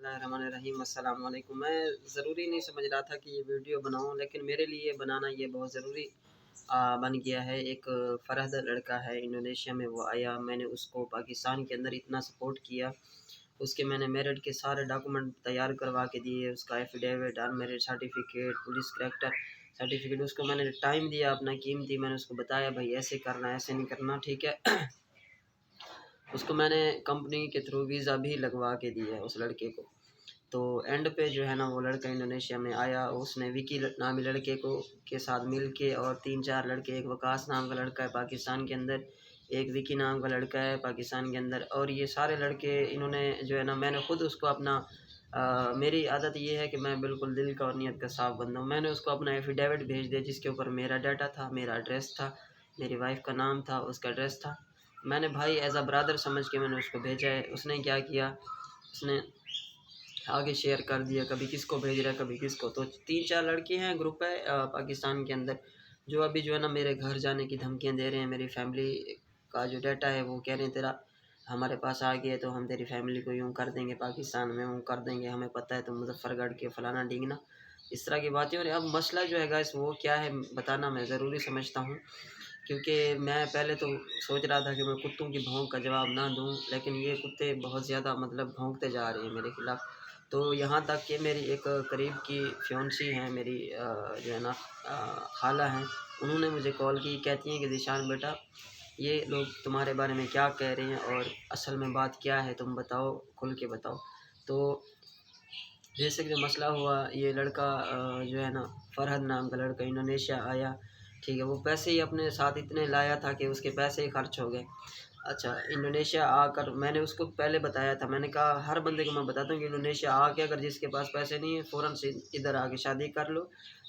बिस्मिल्लाहिर्रहमानिर्रहीम अस्सलाम वालेकुम। मैं ज़रूरी नहीं समझ रहा था कि ये वीडियो बनाऊँ, लेकिन मेरे लिए बनाना ये बहुत ज़रूरी बन गया है। एक फ़रहद लड़का है, इंडोनेशिया में वो आया, मैंने उसको पाकिस्तान के अंदर इतना सपोर्ट किया। उसके मैंने मेरिट के सारे डॉक्यूमेंट तैयार करवा के दिए, उसका affidavit, unmarried certificate, police character certificate, उसको मैंने टाइम दिया अपना कीमती। मैंने उसको बताया भाई ऐसे करना, ऐसे नहीं करना, ठीक है। उसको मैंने कंपनी के थ्रू वीज़ा भी लगवा के दिया है उस लड़के को। तो एंड पे जो है ना, वो लड़का इंडोनेशिया में आया, उसने विकी नामी लड़के को के साथ मिल के और 3-4 लड़के, एक वकास नाम का लड़का है पाकिस्तान के अंदर, एक विकी नाम का लड़का है पाकिस्तान के अंदर, और ये सारे लड़के इन्होंने जो है ना, मैंने खुद उसको अपना मेरी आदत ये है कि मैं बिल्कुल दिल का और नीयत का साफ बंदा हूँ। मैंने उसको अपना एफिडेविट भेज दिया जिसके ऊपर मेरा डाटा था, मेरा एड्रेस था, मेरी वाइफ का नाम था, उसका एड्रेस था। मैंने भाई एज़ अ ब्रदर समझ के मैंने उसको भेजा है। उसने क्या किया, उसने आगे शेयर कर दिया, कभी किसको भेज रहा है, कभी किसको। तो 3-4 लड़के हैं, ग्रुप है पाकिस्तान के अंदर, जो अभी जो है ना मेरे घर जाने की धमकियाँ दे रहे हैं। मेरी फैमिली का जो डाटा है वो कह रहे हैं तेरा हमारे पास आ गया तो हम तेरी फैमिली को यूँ कर देंगे, पाकिस्तान में यूँ कर देंगे, हमें पता है तुम मुजफ्फरगढ़ के फलाना ढींगना, इस तरह की बातें। और अब मसला जो है गाइस वो क्या है बताना मैं ज़रूरी समझता हूँ, क्योंकि मैं पहले तो सोच रहा था कि मैं कुत्तों की भौंक का जवाब ना दूं, लेकिन ये कुत्ते बहुत ज़्यादा मतलब भौंकते जा रहे हैं मेरे खिलाफ़। तो यहाँ तक कि मेरी एक करीब की फियोंसी हैं, मेरी जो है ना खाला हैं, उन्होंने मुझे कॉल की, कहती हैं कि ज़ीशान बेटा ये लोग तुम्हारे बारे में क्या कह रहे हैं और असल में बात क्या है, तुम बताओ, खुल के बताओ। तो जैसे कि जो मसला हुआ, ये लड़का जो है ना फ़रहद नाम का लड़का इंडोनेशिया आया, ठीक है। वो पैसे ही अपने साथ इतने लाया था कि उसके पैसे ही खर्च हो गए। अच्छा, इंडोनेशिया आकर मैंने उसको पहले बताया था, मैंने कहा हर बंदे को मैं बताता हूँ कि इंडोनेशिया आके अगर जिसके पास पैसे नहीं है फ़ौरन से इधर आके शादी कर लो,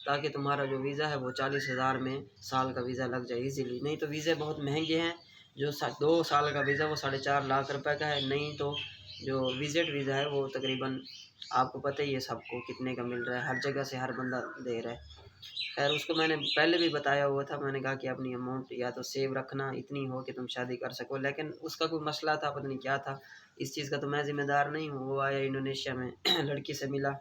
ताकि तुम्हारा जो वीज़ा है वो 40,000 में साल का वीज़ा लग जाए ईज़िली। नहीं तो वीज़े बहुत महंगे हैं, जो 2 साल का वीज़ा वो 4.5 लाख रुपए का है। नहीं तो जो विज़िट वीज़ा है वो तकरीबन आपको पता ही है सबको कितने का मिल रहा है, हर जगह से हर बंदा दे रहा है। खैर उसको मैंने पहले भी बताया हुआ था, मैंने कहा कि अपनी अमाउंट या तो सेव रखना इतनी हो कि तुम शादी कर सको, लेकिन उसका कोई मसला था, पता नहीं क्या था, इस चीज़ का तो मैं ज़िम्मेदार नहीं हूँ। वो आया इंडोनेशिया में लड़की से मिला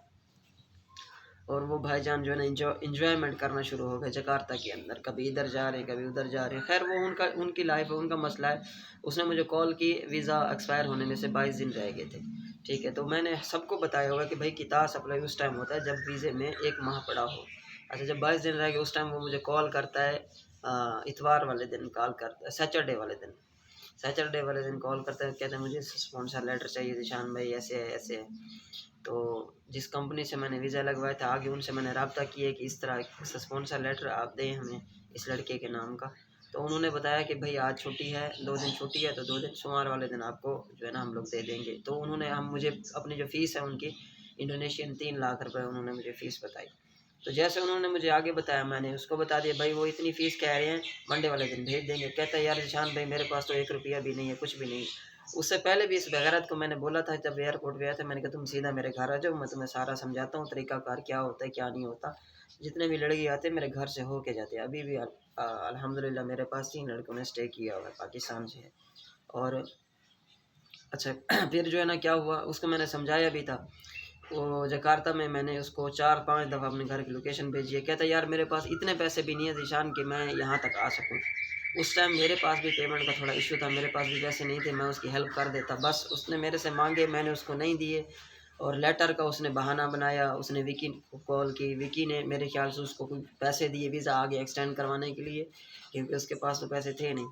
और वो भाईजान जो है ना इंजॉयमेंट करना शुरू हो गए जकार्ता के अंदर, कभी इधर जा रहे हैं, कभी उधर जा रहे हैं। खैर वो उनकी लाइफ है, उनका मसला है। उसने मुझे कॉल की, वीज़ा एक्सपायर होने में से 22 दिन रह गए थे, ठीक है। तो मैंने सबको बताया होगा कि भाई किताब सप्लाई उस टाइम होता है जब वीज़े में 1 माह पड़ा हो। अच्छा, जब 22 दिन रह गए उस टाइम वो मुझे कॉल करता है, इतवार वाले दिन कॉल करता है, सैटरडे वाले दिन कॉल करता है, कहते हैं मुझे स्पॉन्सर लेटर चाहिए ज़ीशान भाई, ऐसे है ऐसे है। तो जिस कंपनी से मैंने वीज़ा लगवाया था, आगे उनसे मैंने रब्ता किया कि इस तरह स्पॉन्सर लेटर आप दें हमें इस लड़के के नाम का। तो उन्होंने बताया कि भाई आज छुट्टी है, 2 दिन छुट्टी है, तो 2 दिन सोमवार वाले दिन आपको जो है ना हम लोग दे देंगे। तो उन्होंने हम मुझे अपनी जो फ़ीस है उनकी इंडोनेशियन 3 लाख रुपए उन्होंने मुझे फ़ीस बताई। तो जैसे उन्होंने मुझे आगे बताया, मैंने उसको बता दिया भाई वो इतनी फ़ीस कह रहे हैं, मंडे वाले दिन भेज देंगे। कहता है यार ज़ीशान भाई मेरे पास तो 1 रुपया भी नहीं है, कुछ भी नहीं। उससे पहले भी इस बेगैरत को मैंने बोला था, जब एयरपोर्ट गया था, मैंने कहा तुम सीधा मेरे घर आ जाओ, मैं तुम्हें सारा समझाता हूँ तरीक़ाकार क्या होता है, क्या नहीं होता। जितने भी लड़के आते हैं मेरे घर से होके जाते हैं। अभी भी अल्हम्दुलिल्लाह मेरे पास 3 लड़कों ने स्टे किया हुआ है, पाकिस्तान से है। और अच्छा फिर जो है ना क्या हुआ, उसको मैंने समझाया भी था। वो जकार्ता में मैंने उसको 4-5 दफ़ा अपने घर की लोकेशन भेजी है। कहता है यार मेरे पास इतने पैसे भी नहीं है ज़ीशान कि मैं यहाँ तक आ सकूँ। उस टाइम मेरे पास भी पेमेंट का थोड़ा इश्यू था, मेरे पास भी पैसे नहीं थे, मैं उसकी हेल्प कर देता। बस उसने मेरे से माँगे, मैंने उसको नहीं दिए, और लेटर का उसने बहाना बनाया। उसने विकी को कॉल की, विकी ने मेरे ख़्याल से उसको कुछ पैसे दिए वीज़ा आगे एक्सटेंड करवाने के लिए, क्योंकि उसके पास तो पैसे थे नहीं।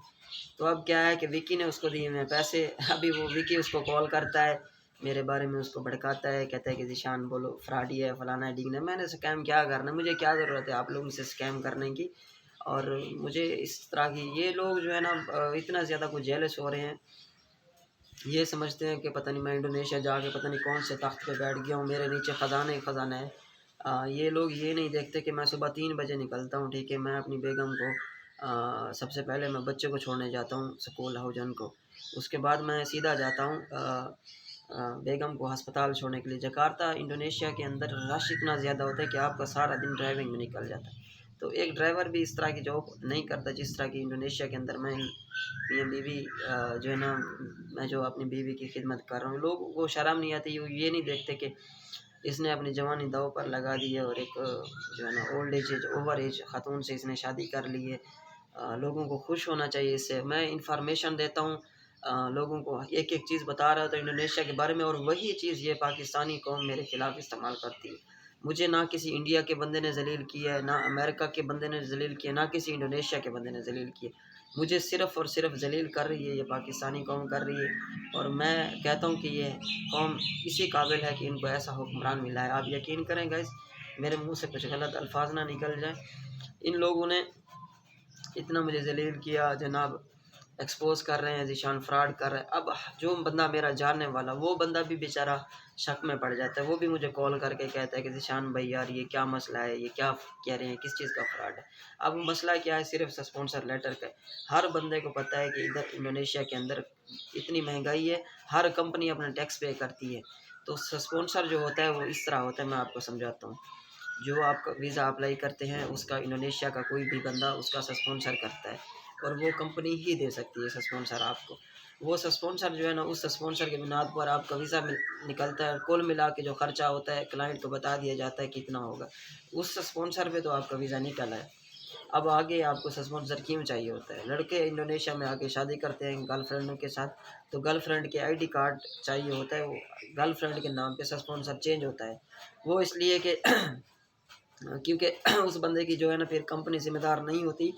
तो अब क्या है कि विकी ने उसको दिए मैं पैसे। अभी वो विकी उसको कॉल करता है, मेरे बारे में उसको भड़काता है, कहता है कि ज़ीशान बोलो फ्रॉडी है, फलाना है, ढींगना है। मैंने स्कैम क्या करना है, मुझे क्या ज़रूरत है आप लोगों से स्कैम करने की। और मुझे इस तरह की ये लोग जो है ना इतना ज़्यादा कुछ जेलस हो रहे हैं, ये समझते हैं कि पता नहीं मैं इंडोनेशिया जाके पता नहीं कौन से तख्त पे बैठ गया हूँ, मेरे नीचे ख़जाने ही ख़जाना है। ये लोग ये नहीं देखते कि मैं सुबह 3 बजे निकलता हूँ, ठीक है। मैं अपनी बेगम को सबसे पहले मैं बच्चे को छोड़ने जाता हूँ स्कूल हाउजन को, उसके बाद मैं सीधा जाता हूँ बेगम को अस्पताल छोड़ने के लिए। जकार्ता इंडोनेशिया के अंदर रश इतना ज़्यादा होता है कि आपका सारा दिन ड्राइविंग में निकल जाता है। तो एक ड्राइवर भी इस तरह की जॉब नहीं करता जिस तरह की इंडोनेशिया के अंदर मैं मियाँ बीवी जो है ना, मैं जो अपनी बीवी की खिदमत कर रहा हूँ, लोगों को शर्म नहीं आती, वो ये नहीं देखते कि इसने अपनी जवानी दाव पर लगा दी है और एक जो है ना ओल्ड एज ओवर एज खातून से इसने शादी कर ली है। लोगों को खुश होना चाहिए इससे। मैं इंफॉर्मेशन देता हूँ लोगों को, एक एक चीज़ बता रहा था इंडोनेशिया के बारे में, और वही चीज़ ये पाकिस्तानी कौम मेरे खिलाफ इस्तेमाल करती है। मुझे ना किसी इंडिया के बंदे ने जलील किया है, ना अमेरिका के बंदे ने जलील किया, ना किसी इंडोनेशिया के बंदे ने जलील किया। मुझे सिर्फ़ और सिर्फ जलील कर रही है ये पाकिस्तानी कौम कर रही है, और मैं कहता हूँ कि ये कौम इसी काबिल है कि इनको ऐसा हुक्मरान मिला है। आप यकीन करें गाइस, मेरे मुंह से कुछ गलत अल्फाज ना निकल जाए। इन लोगों ने इतना मुझे जलील किया जनाब, एक्सपोज कर रहे हैं, ज़ीशान फ्रॉड कर रहे हैं। अब जो बंदा मेरा जानने वाला, वो बंदा भी बेचारा शक में पड़ जाता है, वो भी मुझे कॉल करके कहता है कि ज़ीशान भाई यार ये क्या मसला है, ये क्या कह रहे हैं, किस चीज़ का फ्रॉड है। अब मसला क्या है, सिर्फ स्पॉन्सर लेटर का। हर बंदे को पता है कि इधर इंडोनेशिया के अंदर इतनी महंगाई है, हर कंपनी अपना टैक्स पे करती है। तो स्पॉन्सर जो होता है वो इस तरह होता है, मैं आपको समझाता हूँ। जो आपका वीज़ा अप्लाई करते हैं उसका इंडोनेशिया का कोई भी बंदा उसका स्पॉन्सर करता है, और वो कंपनी ही दे सकती है स्पॉन्सर आपको। वो स्पॉन्सर जो है ना, उस स्पॉन्सर के बुनियाद पर आपका वीज़ा निकलता है। कुल मिला के जो खर्चा होता है क्लाइंट को बता दिया जाता है कितना होगा, उस स्पॉन्सर पे तो आपका वीज़ा निकल है। अब आगे आपको स्पॉन्सर क्यों चाहिए होता है? लड़के इंडोनेशिया में आके शादी करते हैं गर्लफ्रेंडों के साथ, तो गर्लफ्रेंड के आईडी कार्ड चाहिए होता है, वो गर्लफ्रेंड के नाम पे स्पॉन्सर चेंज होता है। वो इसलिए कि क्योंकि उस बंदे की जो है ना फिर कंपनी ज़िम्मेदार नहीं होती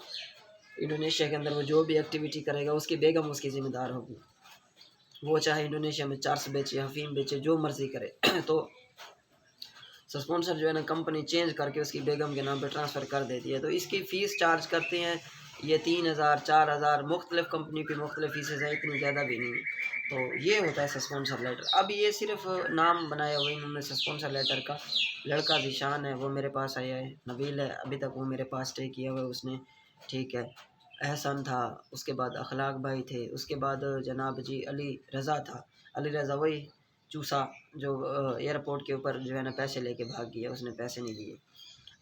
इंडोनेशिया के अंदर। वो जो भी एक्टिविटी करेगा उसकी बेगम उसकी ज़िम्मेदार होगी, वो चाहे इंडोनेशिया में चर्स बेचे, अफीम बेचे, जो मर्ज़ी करे। तो स्पॉन्सर जो है ना कंपनी चेंज करके उसकी बेगम के नाम पे ट्रांसफ़र कर देती है। तो इसकी फ़ीस चार्ज करते हैं ये 3000 4000, मुख्तलिफ़ कंपनी की मुख्तलिफ़ फ़ीसें हैं, इतनी ज़्यादा भी नहीं। तो ये होता है स्पॉन्सर लेटर। अब ये सिर्फ नाम बनाया हुआ इन्होंने स्पॉन्सर लेटर का। लड़का ज़ीशान है वो मेरे पास आया है, नबील है अभी तक वो मेरे पास स्टे किया हुआ है उसने, ठीक है। एहसन था, उसके बाद अखलाक भाई थे, उसके बाद जनाब जी अली रज़ा था। अली रज़ा वही चूसा जो एयरपोर्ट के ऊपर जो है ना पैसे लेके भाग गया, उसने पैसे नहीं दिए।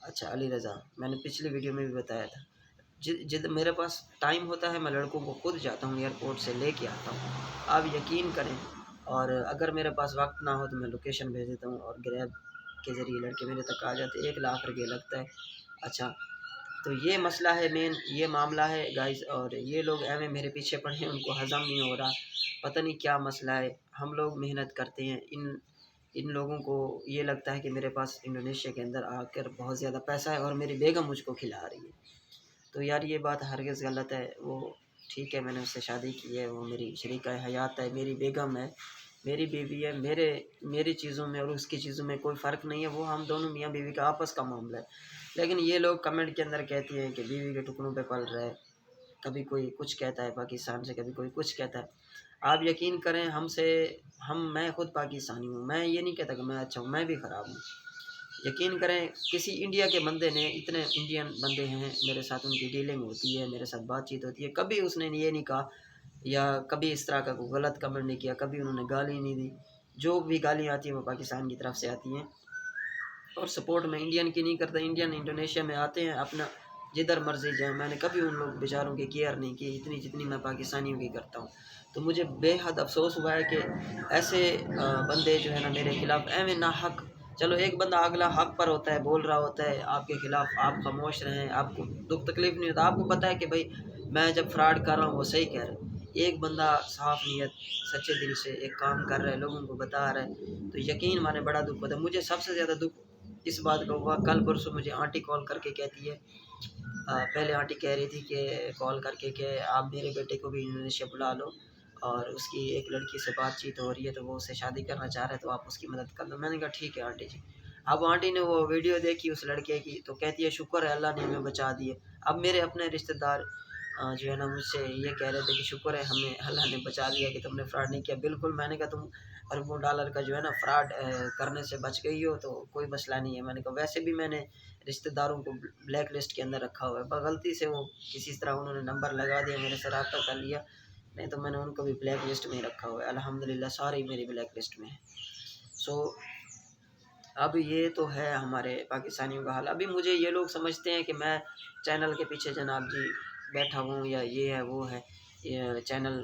अच्छा अली रज़ा, मैंने पिछली वीडियो में भी बताया था। जिद मेरे पास टाइम होता है मैं लड़कों को खुद जाता हूँ एयरपोर्ट से लेके आता हूँ, आप यकीन करें। और अगर मेरे पास वक्त ना हो तो मैं लोकेशन भेज देता हूँ और ग्रैब के ज़रिए लड़के मेरे तक आ जाते। 1 लाख रुपये लगता है। अच्छा, तो ये मसला है मेन, ये मामला है गाइस। और ये लोग एवं मेरे पीछे पड़े हैं, उनको हज़म नहीं हो रहा, पता नहीं क्या मसला है। हम लोग मेहनत करते हैं, इन लोगों को ये लगता है कि मेरे पास इंडोनेशिया के अंदर आकर बहुत ज़्यादा पैसा है और मेरी बेगम मुझको खिला रही है। तो यार ये बात हरगिज़ गलत है। वो ठीक है, मैंने उससे शादी की है, वो मेरी शरीका हयात है, मेरी बेगम है, मेरी बीवी है। मेरी चीज़ों में और उसकी चीज़ों में कोई फ़र्क नहीं है, वो हम दोनों मियाँ बीवी का आपस का मामला है। लेकिन ये लोग कमेंट के अंदर कहते हैं कि बीवी के टुकड़ों पे पल रहा है, कभी कोई कुछ कहता है पाकिस्तान से, कभी कोई कुछ कहता है। आप यकीन करें मैं खुद पाकिस्तानी हूँ, मैं ये नहीं कहता कि मैं अच्छा हूँ, मैं भी ख़राब हूँ। यकीन करें किसी इंडिया के बंदे ने, इतने इंडियन बंदे हैं मेरे साथ, उनकी डीलिंग होती है, मेरे साथ बातचीत होती है, कभी उसने ये नहीं कहा या कभी इस तरह का कोई गलत कमेंट नहीं किया, कभी उन्होंने गाली नहीं दी। जो भी गालियाँ आती हैं वो पाकिस्तान की तरफ से आती हैं, और सपोर्ट में इंडियन की नहीं करता। इंडियन इंडोनेशिया में आते हैं अपना जिधर मर्जी जाए, मैंने कभी उन लोग बेचारों की केयर नहीं की इतनी जितनी मैं पाकिस्तानियों की करता हूँ। तो मुझे बेहद अफसोस हुआ है कि ऐसे बंदे जो है ना मेरे खिलाफ एवं ना हक। चलो एक बंदा अगला हक पर होता है, बोल रहा होता है आपके खिलाफ, आप खामोश रहें, आपको दुख तकलीफ नहीं होता, आपको पता है कि भाई मैं जब फ्रॉड कर रहा हूँ वो सही कह रहा है। एक बंदा साफ नीयत सच्चे दिल से एक काम कर रहा है, लोगों को बता रहा है, तो यकीन माने बड़ा दुख होता है। मुझे सबसे ज़्यादा दुख इस बात का हुआ, कल परसों मुझे आंटी कॉल करके कहती है, पहले आंटी कह रही थी कि कॉल करके कि आप मेरे बेटे को भी इंडोनेशिया बुला लो और उसकी एक लड़की से बातचीत हो रही है, तो वो उससे शादी करना चाह रहा है, तो आप उसकी मदद कर दो। मैंने कहा ठीक है आंटी जी। अब आंटी ने वो वीडियो देखी उस लड़के की, तो कहती है शुक्र है अल्लाह ने हमें बचा दिए। अब मेरे अपने रिश्तेदार जो है ना मुझसे ये कह रहे थे कि शुक्र है हमें अल्लाह ने बचा लिया कि तुमने फ्रॉड नहीं किया। बिल्कुल, मैंने कहा तुम अरबों डॉलर का जो है ना फ्रॉड करने से बच गई हो तो कोई मसला नहीं है। मैंने कहा वैसे भी मैंने रिश्तेदारों को ब्लैक लिस्ट के अंदर रखा हुआ है, गलती से वो किसी तरह उन्होंने नंबर लगा दिया, मेरे से रब्ता कर लिया, नहीं तो मैंने उनको भी ब्लैक लिस्ट में ही रखा हुआ है। अल्हम्दुलिल्लाह सारे मेरी ब्लैक लिस्ट में है। सो अब ये तो है हमारे पाकिस्तानियों का हाल। अभी मुझे ये लोग समझते हैं कि मैं चैनल के पीछे जनाब जी बैठा हूँ, या ये है वो है, ये चैनल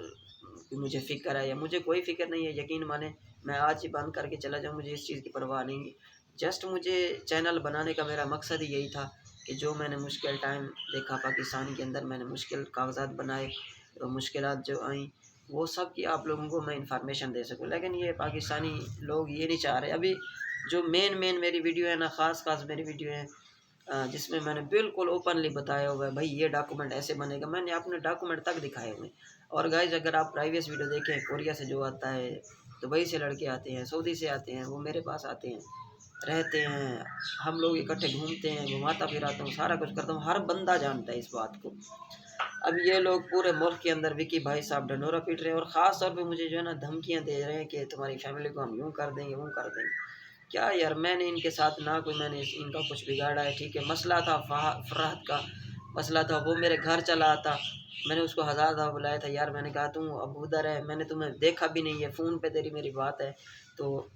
की मुझे फ़िक्र है, या मुझे कोई फ़िक्र नहीं है। यकीन माने मैं आज ही बंद करके चला जाऊँ, मुझे इस चीज़ की परवाह नहीं है। जस्ट मुझे चैनल बनाने का मेरा मकसद ही यही था कि जो मैंने मुश्किल टाइम देखा पाकिस्तान के अंदर, मैंने मुश्किल कागज़ात बनाए, मुश्किलात जो आई वो सब की आप लोगों को मैं इन्फॉर्मेशन दे सकूँ। लेकिन ये पाकिस्तानी लोग ये नहीं चाह रहे। अभी जो मेन मेरी वीडियो है ना, ख़ास मेरी वीडियो है जिसमें मैंने बिल्कुल ओपनली बताया हुआ है भाई ये डॉक्यूमेंट ऐसे बनेगा, मैंने अपने डॉक्यूमेंट तक दिखाए हुए हैं। और गाइज अगर आप प्राइवेट वीडियो देखें, कोरिया से जो आता है, दुबई से लड़के आते हैं, सऊदी से आते हैं, वो मेरे पास आते हैं, रहते हैं, हम लोग इकट्ठे घूमते हैं, घुमाता फिराता हूँ, सारा कुछ करता हूँ, हर बंदा जानता है इस बात को। अब ये लोग पूरे मुल्क के अंदर विकी भाई साहब ढंडोरा पीट रहे हैं, और ख़ास तौर पे मुझे जो है ना धमकियाँ दे रहे हैं कि तुम्हारी फैमिली को हम यूँ कर देंगे, वो कर देंगे। क्या यार, मैंने इनके साथ ना कोई मैंने इनका कुछ बिगाड़ा है, ठीक है। मसला था फरहत का, मसला था, वो मेरे घर चला आता, मैंने उसको हज़ार दफ़ा बुलाया था, यार मैंने कहा तू अब उधर है, मैंने तुम्हें देखा भी नहीं है, फ़ोन पे तेरी मेरी बात है, तो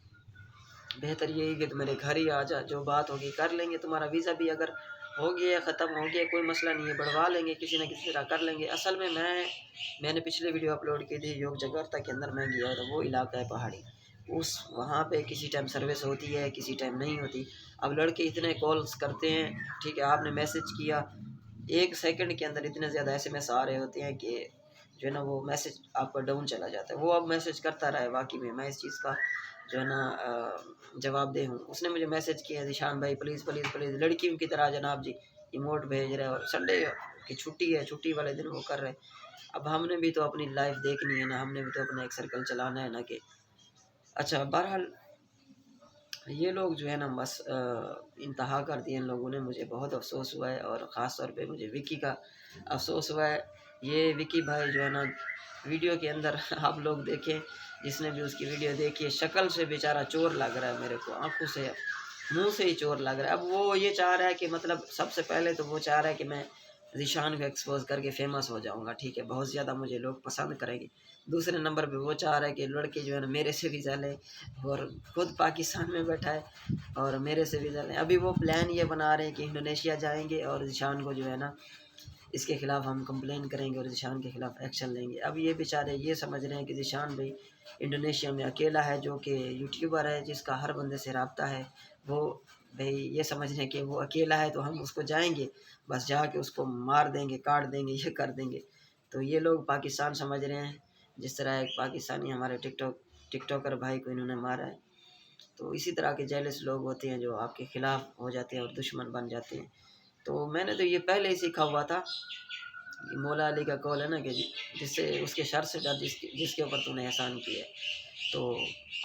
बेहतर यही कि तुम मेरे घर ही आ जा, जो बात होगी कर लेंगे, तुम्हारा वीज़ा भी अगर हो गया ख़त्म हो गया कोई मसला नहीं है, बढ़वा लेंगे, किसी न किसी तरह कर लेंगे। असल में मैंने पिछले वीडियो अपलोड की थी, योग जकार्ता के अंदर मैं गया था, वो इलाका है पहाड़ी, उस वहाँ पे किसी टाइम सर्विस होती है, किसी टाइम नहीं होती। अब लड़के इतने कॉल्स करते हैं, ठीक है, आपने मैसेज किया, 1 सेकंड के अंदर इतने ज़्यादा एसएमएस आ रहे होते हैं कि जो है ना वो मैसेज आपका डाउन चला जाता है। वो अब मैसेज करता रहा है, वाक़ई में मैं इस चीज़ का जो है ना जवाबदेह हूँ। उसने मुझे मैसेज किया, ज़ीशान भाई प्लीज़ प्लीज़ प्लीज़, लड़कियों की तरह जनाब जी इमोट भेज रहे हैं, और संडे की छुट्टी है, छुट्टी वाले दिन वो कर रहे हैं। अब हमने भी तो अपनी लाइफ़ देखनी है ना, हमने भी तो अपना एक सर्कल चलाना है ना कि अच्छा। बहरहाल ये लोग जो है ना बस इंतहा कर दिए इन लोगों ने, मुझे बहुत अफ़सोस हुआ है, और ख़ास तौर पे मुझे विकी का अफ़सोस हुआ है। ये विकी भाई जो है ना वीडियो के अंदर आप लोग देखें, जिसने भी उसकी वीडियो देखी है, शक्ल से बेचारा चोर लग रहा है मेरे को, आँखों से मुँह से ही चोर लग रहा है। अब वो ये चाह रहा है कि मतलब सबसे पहले तो वो चाह रहा है कि मैं ज़ीशान को एक्सपोज़ करके फ़ेमस हो जाऊँगा, ठीक है, बहुत ज़्यादा मुझे लोग पसंद करेंगे। दूसरे नंबर पे वो चाह रहा है कि लड़के जो है ना मेरे से वीज़ा लें, और खुद पाकिस्तान में बैठा है और मेरे से वीज़ा लें। अभी वो प्लान ये बना रहे हैं कि इंडोनेशिया जाएँगे और ज़ीशान को जो है ना इसके ख़िलाफ़ हम कंप्लेन करेंगे और ज़ीशान के ख़िलाफ़ एक्शन लेंगे। अब ये बेचारे ये समझ रहे हैं कि ज़ीशान भाई इंडोनेशिया में अकेला है, जो कि यूट्यूबर है, जिसका हर बंदे से राब्ता है। वो भई ये समझ रहे हैं कि वो अकेला है तो हम उसको जाएँगे, बस जाके उसको मार देंगे, काट देंगे, ये कर देंगे। तो ये लोग पाकिस्तान समझ रहे हैं, जिस तरह एक पाकिस्तानी हमारे टिकटॉकर भाई को इन्होंने मारा है। तो इसी तरह के जेलस लोग होते हैं जो आपके ख़िलाफ़ हो जाते हैं और दुश्मन बन जाते हैं। तो मैंने तो ये पहले ही सीखा हुआ था, ये मौला अली का कौल है ना कि जिससे उसके शर से डर जिसके ऊपर तूने एहसान किया है। तो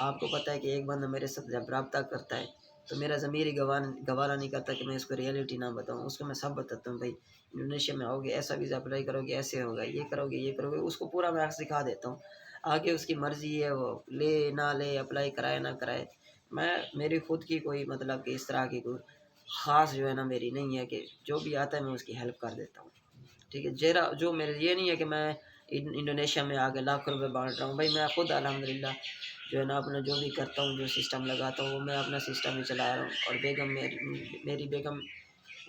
आपको पता है कि एक बंदा मेरे साथ जब रब्ता करता है तो मेरा ज़मीर ही गवारा नहीं करता कि मैं इसको रियलिटी ना बताऊँ। उसको मैं सब बताता हूँ, भाई इंडोनेशिया में आओगे, ऐसा वीज़ा अप्लाई करोगे, ऐसे होगा, ये करोगे, उसको पूरा मैं सिखा देता हूँ। आगे उसकी मर्ज़ी है, वो ले ना ले, अप्लाई कराए ना कराए। मेरी खुद की कोई मतलब कि इस तरह की कोई ख़ास जो है ना मेरी नहीं है कि जो भी आता है मैं उसकी हेल्प कर देता हूँ। ठीक है, जेरा जो मेरे ये नहीं है कि मैं इंडोनेशिया में आके लाखों रुपए बाँट रहा हूँ। भाई मैं खुद अल्हम्दुलिल्लाह जो है ना अपना जो भी करता हूँ, जो सिस्टम लगाता हूँ, वो मैं अपना सिस्टम ही चला रहा हूँ, और बेगम मेरी बेगम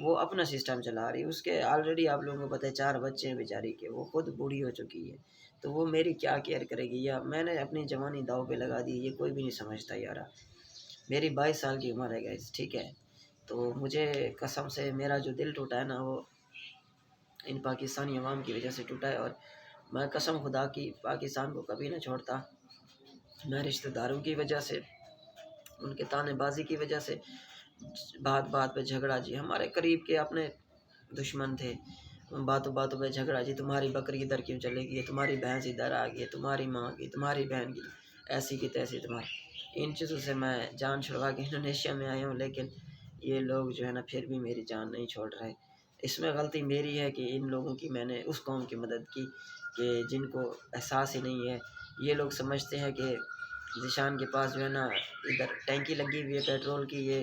वो अपना सिस्टम चला रही है। उसके ऑलरेडी आप लोगों को पता है 4 बच्चे हैं बेचारी के, वो खुद बूढ़ी हो चुकी है। तो वो मेरी क्या केयर करेगी, या मैंने अपनी जवानी दाँव पे लगा दी, ये कोई भी नहीं समझता यार। मेरी 22 साल की उम्र है गाइस, ठीक है। तो मुझे कसम से मेरा जो दिल टूटा है ना, वो इन पाकिस्तानी अवाम की वजह से टूटा है, और मैं कसम खुदा की पाकिस्तान को कभी ना छोड़ता। मैं रिश्तेदारों की वजह से, उनके तानेबाजी की वजह से, बात बात पे झगड़ा जी, हमारे करीब के अपने दुश्मन थे, बातों बातों पे झगड़ा जी, तुम्हारी बकरी इधर क्यों चलेगी, तुम्हारी भैंस इधर आ गई, तुम्हारी माँ की, तुम्हारी बहन की, ऐसी की तैसी तुम्हारी। इन चीज़ों से मैं जान छुड़वा के इंडोनेशिया में आया हूँ, लेकिन ये लोग जो है ना फिर भी मेरी जान नहीं छोड़ रहे। इसमें गलती मेरी है कि इन लोगों की मैंने उस कौम की मदद की कि जिनको एहसास ही नहीं है। ये लोग समझते हैं कि ज़ीशान के पास जो है ना इधर टैंकी लगी हुई है पेट्रोल की, ये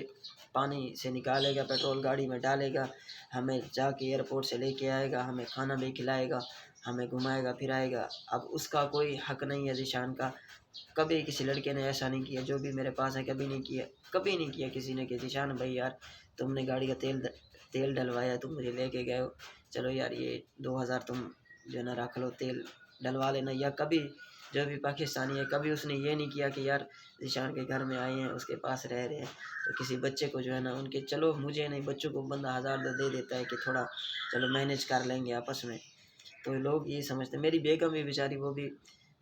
पानी से निकालेगा, पेट्रोल गाड़ी में डालेगा, हमें जाके एयरपोर्ट से लेके आएगा, हमें खाना भी खिलाएगा, हमें घुमाएगा फिराएगा। अब उसका कोई हक नहीं है ज़ीशान का। कभी किसी लड़के ने ऐसा नहीं किया, जो भी मेरे पास है कभी नहीं किया, कभी नहीं किया किसी ने कि ज़ीशान भाई यार तुमने गाड़ी का तेल डलवाया, तुम मुझे लेके गए हो, चलो यार ये 2000 तुम जो है ना रख लो, तेल डलवा लेना। या कभी जो भी पाकिस्तानी है, कभी उसने ये नहीं किया कि यार ज़ीशान के घर में आए हैं, उसके पास रह रहे हैं तो किसी बच्चे को जो है ना उनके, चलो मुझे नहीं, बच्चों को बंदा 1000 दे देता है कि थोड़ा चलो मैनेज कर लेंगे आपस में। तो लोग ये समझते, मेरी बेगम भी बेचारी, वो भी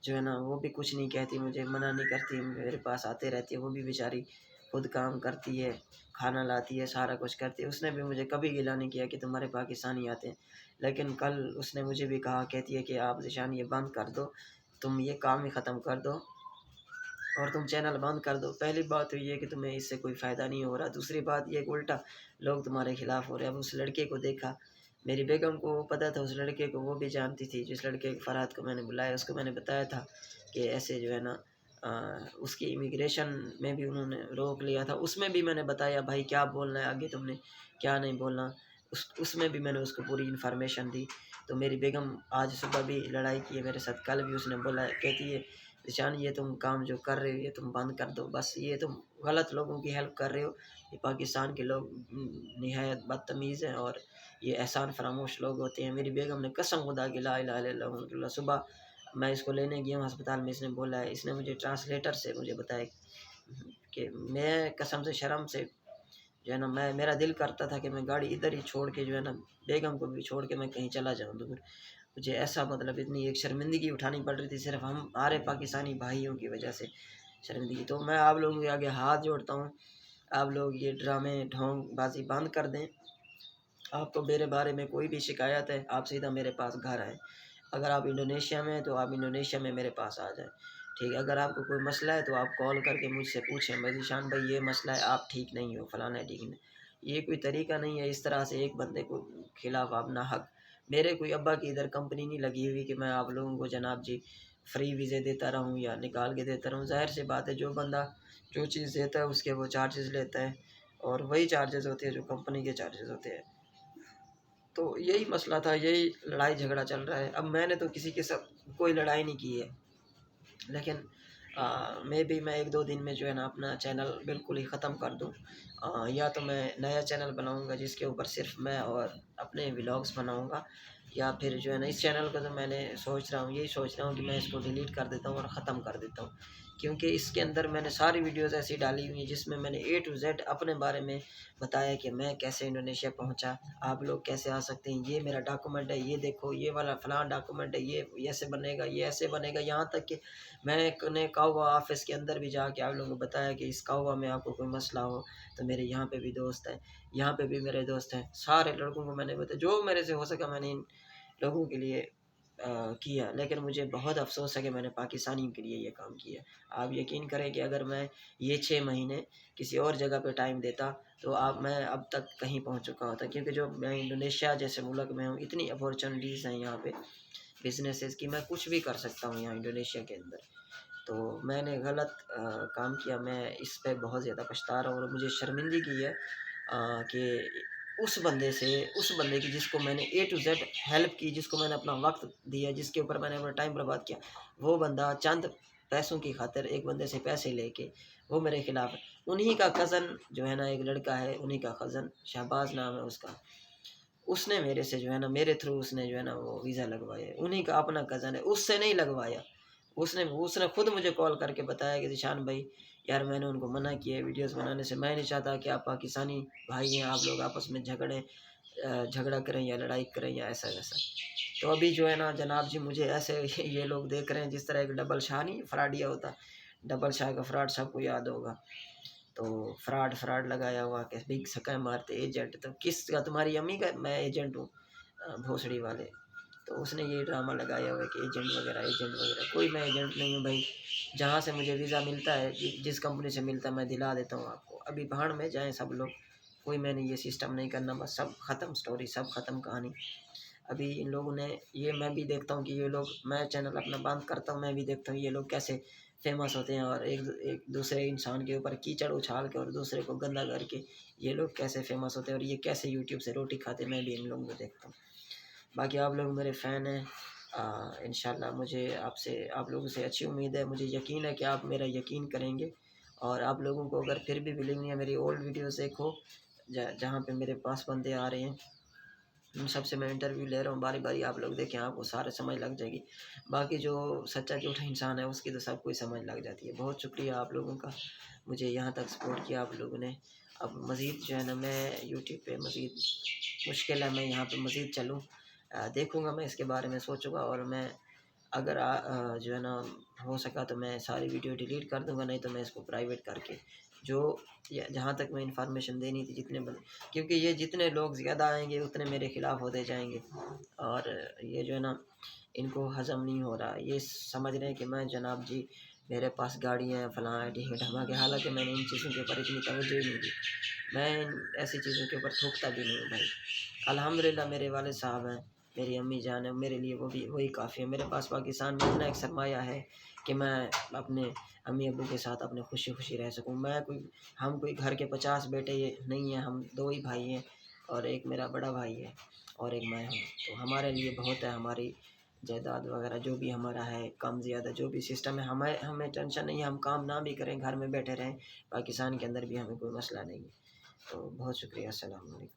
जो है ना वो भी कुछ नहीं कहती, मुझे मना नहीं करती, मेरे पास आते रहती है। वो भी बेचारी खुद काम करती है, खाना लाती है, सारा कुछ करती है। उसने भी मुझे कभी गिला नहीं किया कि तुम्हारे पाकिस्तानी आते हैं। लेकिन कल उसने मुझे भी कहा, कहती है कि आप ज़ीशान ये बंद कर दो, तुम ये काम ही ख़त्म कर दो और तुम चैनल बंद कर दो। पहली बात तो ये कि तुम्हें इससे कोई फ़ायदा नहीं हो रहा, दूसरी बात ये कि उल्टा लोग तुम्हारे खिलाफ़ हो रहे हैं। अब उस लड़के को देखा, मेरी बेगम को पता था उस लड़के को, वो भी जानती थी। जिस लड़के फ़रहाद को मैंने बुलाया उसको मैंने बताया था कि ऐसे जो है ना उसकी इमिग्रेशन में भी उन्होंने रोक लिया था। उसमें भी मैंने बताया भाई क्या बोलना है आगे तुमने, क्या नहीं बोलना, उसमें भी मैंने उसको पूरी इन्फॉर्मेशन दी। तो मेरी बेगम आज सुबह भी लड़ाई की है मेरे साथ, कल भी उसने बोला, कहती है ईशान ये तुम काम जो कर रहे हो ये तुम बंद कर दो, बस ये तुम गलत लोगों की हेल्प कर रहे हो। ये पाकिस्तान के लोग निहायत बदतमीज़ हैं और ये एहसान फरामोश लोग होते हैं। मेरी बेगम ने कसम खुदा की ला इलाहा इल्लल्लाह, सुबह मैं इसको लेने गया हूँ अस्पताल में, इसने बोला है, इसने मुझे ट्रांसलेटर से मुझे बताया कि मैं कसम से शर्म से जो है ना, मेरा दिल करता था कि मैं गाड़ी इधर ही छोड़ के जो है ना बेगम को भी छोड़ के मैं कहीं चला जाऊँ दूर। मुझे ऐसा मतलब इतनी एक शर्मिंदगी उठानी पड़ रही थी सिर्फ हम हमारे पाकिस्तानी भाइयों की वजह से, शर्मिंदगी। तो मैं आप लोगों के आगे हाथ जोड़ता हूँ, आप लोग ये ड्रामे ढोंगबाजी बंद कर दें। आपको मेरे बारे में कोई भी शिकायत है आप सीधा मेरे पास घर आएँ। अगर आप इंडोनेशिया में हैं तो आप इंडोनेशिया में मेरे पास आ जाएँ, ठीक है। अगर आपको कोई मसला है तो आप कॉल करके मुझसे पूछें, भाई ज़ीशान भाई ये मसला है, आप ठीक नहीं हो, फलाना है, ठीक नहीं। ये कोई तरीका नहीं है इस तरह से एक बंदे को खिलाफ आप नाहक। मेरे कोई अब्बा की इधर कंपनी नहीं लगी हुई कि मैं आप लोगों को जनाब जी फ्री वीज़े देता रहूँ या निकाल के देता रहूँ। ज़ाहिर सी बात है जो बंदा जो चीज़ देता है उसके वो चार्जेस लेता है और वही चार्जेस होते हैं जो कंपनी के चार्जेस होते हैं। तो यही मसला था, यही लड़ाई झगड़ा चल रहा है। अब मैंने तो किसी के साथ कोई लड़ाई नहीं की है, लेकिन मैं 1-2 दिन में जो है ना अपना चैनल बिल्कुल ही ख़त्म कर दूँ। या तो मैं नया चैनल बनाऊँगा जिसके ऊपर सिर्फ़ मैं और अपने व्लॉग्स बनाऊँगा, या फिर जो है ना इस चैनल को तो मैंने सोच रहा हूँ, यही सोच रहा हूँ कि मैं इसको डिलीट कर देता हूँ और ख़त्म कर देता हूँ। क्योंकि इसके अंदर मैंने सारी वीडियोज़ ऐसी डाली हुई हैं जिसमें मैंने ए टू ज़ेड अपने बारे में बताया कि मैं कैसे इंडोनेशिया पहुँचा, आप लोग कैसे आ सकते हैं, ये मेरा डॉक्यूमेंट है, ये देखो ये वाला फ़लाँ डॉक्यूमेंट है, ये ऐसे बनेगा, ये ऐसे बनेगा। यहाँ तक कि मैंने कौवा ऑफ़िस के अंदर भी जाके आप लोगों को बताया कि इस कौवा में आपको कोई मसला हो तो मेरे यहाँ पे भी दोस्त हैं, यहाँ पे भी मेरे दोस्त हैं। सारे लड़कों को मैंने बताया, जो मेरे से हो सका मैंने इन लोगों के लिए किया। लेकिन मुझे बहुत अफ़सोस है कि मैंने पाकिस्तानियों के लिए ये काम किया। आप यकीन करें कि अगर मैं ये 6 महीने किसी और जगह पे टाइम देता तो मैं अब तक कहीं पहुँच चुका होता, क्योंकि जो मैं इंडोनेशिया जैसे मुल्क में हूँ, इतनी अपॉर्चुनिटीज़ हैं यहाँ पे बिज़नेसेस की, मैं कुछ भी कर सकता हूँ यहाँ इंडोनेशिया के अंदर। तो मैंने गलत काम किया, मैं इस पे बहुत ज़्यादा पछता रहा हूँ और मुझे शर्मिंदगी है कि उस बंदे की जिसको मैंने ए टू ज़ेड हेल्प की, जिसको मैंने अपना वक़्त दिया, जिसके ऊपर मैंने अपना टाइम बर्बाद किया, वो बंदा चंद पैसों की खातिर एक बंदे से पैसे लेके वो मेरे खिलाफ़ है। उन्हीं का कज़न जो है ना एक लड़का है, उन्हीं का कज़न शहबाज़ नाम है उसका, उसने मेरे से जो है ना मेरे थ्रू उसने जो है ना वो वीज़ा लगवाया है। उन्हीं का अपना कज़न है, उससे नहीं लगवाया। उसने उसने खुद मुझे कॉल करके बताया कि ज़ीशान भाई यार मैंने उनको मना किया है वीडियोज़ बनाने से, मैं नहीं चाहता कि आप पाकिस्तानी भाई हैं, आप लोग आपस में झगड़ा करें या लड़ाई करें या ऐसा-वैसा। तो अभी जो है ना जनाब जी मुझे ऐसे ये लोग देख रहे हैं जिस तरह एक डबल शाह नहीं फ्रॉडिया होता, डबल शाह का फ्रॉड सबको याद होगा। तो फ्रॉड लगाया हुआ कि बिग स्कैम मारते एजेंट, तो किसका, तुम्हारी अम्मी का मैं एजेंट हूँ भोसड़ी वाले। तो उसने ये ड्रामा लगाया हुआ है कि एजेंट वगैरह, कोई मैं एजेंट नहीं हूँ भाई। जहाँ से मुझे वीज़ा मिलता है, जिस कंपनी से मिलता है मैं दिला देता हूँ आपको। अभी भाड़ में जाएँ सब लोग, कोई मैंने ये सिस्टम नहीं करना, बस सब ख़त्म स्टोरी, सब ख़त्म कहानी। अभी इन लोगों ने ये, मैं भी देखता हूँ कि ये लोग, मैं चैनल अपना बंद करता हूँ, मैं भी देखता हूँ ये लोग कैसे फेमस होते हैं और एक दूसरे इंसान के ऊपर कीचड़ उछाल के और दूसरे को गंदा करके ये लोग कैसे फेमस होते हैं और ये कैसे यूट्यूब से रोटी खाते हैं, मैं भी इन लोगों को देखता हूँ। बाकी आप लोग मेरे फ़ैन हैं, इंशाल्लाह मुझे आपसे आप लोगों से अच्छी उम्मीद है, मुझे यकीन है कि आप मेरा यकीन करेंगे। और आप लोगों को अगर फिर भी बिलीव नहीं है, मेरी ओल्ड वीडियोज़ देखो, जहाँ पे मेरे पास बंदे आ रहे हैं, उन सबसे मैं इंटरव्यू ले रहा हूँ, बारी-बारी आप लोग देखें, आपको सारे समझ लग जाएगी। बाकी जो सच्चा झूठा इंसान है, उसकी तो सबको ही समझ लग जाती है। बहुत शुक्रिया आप लोगों का, मुझे यहाँ तक सपोर्ट किया आप लोगों ने। अब मज़ीद जो है ना, मैं यूट्यूब पे मज़ीद मुश्किल है मैं यहाँ पे मज़ीद चलूँ। देखूँगा, मैं इसके बारे में सोचूँगा, और मैं अगर जो है ना हो सका तो मैं सारी वीडियो डिलीट कर दूँगा, नहीं तो मैं इसको प्राइवेट करके जो जहाँ तक मैं इन्फॉर्मेशन देनी थी जितने बंदे, क्योंकि ये जितने लोग ज़्यादा आएँगे उतने मेरे ख़िलाफ़ होते जाएँगे, और ये जो है ना इनको हज़म नहीं हो रहा। ये समझ रहे हैं कि मैं जनाब जी मेरे पास गाड़ियाँ हैं, फलाँ है, ढींग ढमाके, हालाँकि मैंने इन चीज़ों के ऊपर इतनी तवज्जो ही नहीं दी। मैं इन ऐसी चीज़ों के ऊपर थूकता भी नहीं हूँ भाई। अल्हम्दुलिल्लाह मेरे वालिद साहब हैं, मेरी अम्मी जान है, मेरे लिए वो भी वही काफ़ी है। मेरे पास पाकिस्तान में इतना एक सरमाया है कि मैं अपने अम्मी-अब्बू के साथ अपने खुशी-खुशी रह सकूँ। हम कोई घर के 50 बेटे ये नहीं हैं, हम 2 ही भाई हैं, और एक मेरा बड़ा भाई है और एक मैं हूँ। तो हमारे लिए बहुत है, हमारी जायदाद वग़ैरह जो भी हमारा है, कम ज़्यादा जो भी सिस्टम है, हमें हमें टेंशन नहीं है, हम काम ना भी करें, घर में बैठे रहें, पाकिस्तान के अंदर भी हमें कोई मसला नहीं है। तो बहुत शुक्रिया, अस्सलाम वालेकुम।